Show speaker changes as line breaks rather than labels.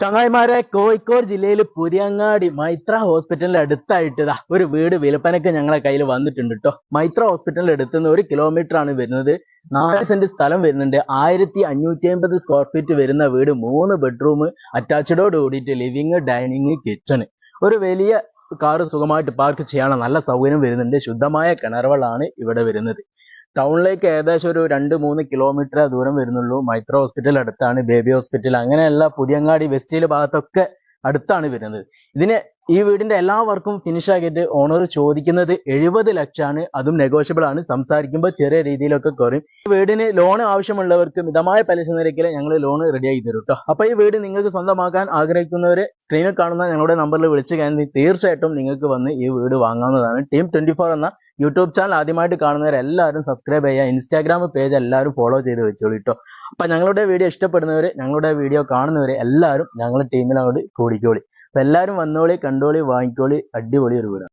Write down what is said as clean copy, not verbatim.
ചങ്ങായിമാരെ, കോഴിക്കോട് ജില്ലയിൽ പുരിയങ്ങാടി മൈത്ര ഹോസ്പിറ്റലിന്റെ അടുത്തായിട്ട് ഒരു വീട് വിൽപ്പനയ്ക്ക് ഞങ്ങളെ കയ്യിൽ വന്നിട്ടുണ്ട് കേട്ടോ. മൈത്ര ഹോസ്പിറ്റലിന്റെ അടുത്തുനിന്ന് 1 കിലോമീറ്റർ ആണ് വരുന്നത്. 4 സെന്റ് സ്ഥലം വരുന്നുണ്ട്. 1550 സ്ക്വയർ ഫീറ്റ് വരുന്ന വീട്, 3 ബെഡ്റൂം അറ്റാച്ച്ഡോട് കൂടിയിട്ട് ലിവിങ്, ഡൈനിങ്, കിച്ചണ്, ഒരു വലിയ കാറ് സുഖമായിട്ട് പാർക്ക് ചെയ്യാനുള്ള നല്ല സൗകര്യം വരുന്നുണ്ട്. ശുദ്ധമായ കിണർ വെള്ളമാണ് ഇവിടെ വരുന്നത്. ടൗണിലേക്ക് ഏകദേശം ഒരു 2-3 കിലോമീറ്റർ ദൂരം വരുന്നുള്ളൂ. മൈത്ര ഹോസ്പിറ്റൽ അടുത്താണ്, ബേബി ഹോസ്പിറ്റൽ, അങ്ങനെയുള്ള പുതിയങ്ങാടി വെസ്റ്റിൽ ഭാഗത്തൊക്കെ അടുത്താണ് വരുന്നത്. ഈ വീടിന്റെ എല്ലാ വർക്കും ഫിനിഷ് ആക്കിയിട്ട് ഓണർ ചോദിക്കുന്നത് 70 ലക്ഷമാണ്. അതും നെഗോഷ്യബിൾ ആണ്. സംസാരിക്കുമ്പോൾ ചെറിയ രീതിയിലൊക്കെ കുറയും. ഈ വീടിന് ലോൺ ആവശ്യമുള്ളവർക്ക് മിതമായ പലിശ നിരക്കിൽ ഞങ്ങൾ ലോൺ റെഡിയാക്കി തരും കേട്ടോ. അപ്പൊ ഈ വീട് നിങ്ങൾക്ക് സ്വന്തമാക്കാൻ ആഗ്രഹിക്കുന്നവര് സ്ക്രീനിൽ കാണുന്ന ഞങ്ങളുടെ നമ്പറിൽ വിളിച്ചു കഴിഞ്ഞാൽ തീർച്ചയായിട്ടും നിങ്ങൾക്ക് വന്ന് ഈ വീട് വാങ്ങാവുന്നതാണ്. ടീം 24 എന്ന യൂട്യൂബ് ചാനൽ ആദ്യമായിട്ട് കാണുന്നവരെല്ലാവരും സബ്സ്ക്രൈബ് ചെയ്യുക. ഇൻസ്റ്റാഗ്രാം പേജ് എല്ലാവരും ഫോളോ ചെയ്ത് വെച്ചോളൂ കേട്ടോ. അപ്പൊ ഞങ്ങളുടെ വീഡിയോ ഇഷ്ടപ്പെടുന്നവര്, ഞങ്ങളുടെ വീഡിയോ കാണുന്നവര് എല്ലാവരും ഞങ്ങളുടെ ടീമിനോട് കൂടിക്കോളി. അപ്പൊ എല്ലാവരും വന്നോളി, കണ്ടോളി, വാങ്ങിക്കോളി. അടിപൊളി ഒരു വീടാണ്.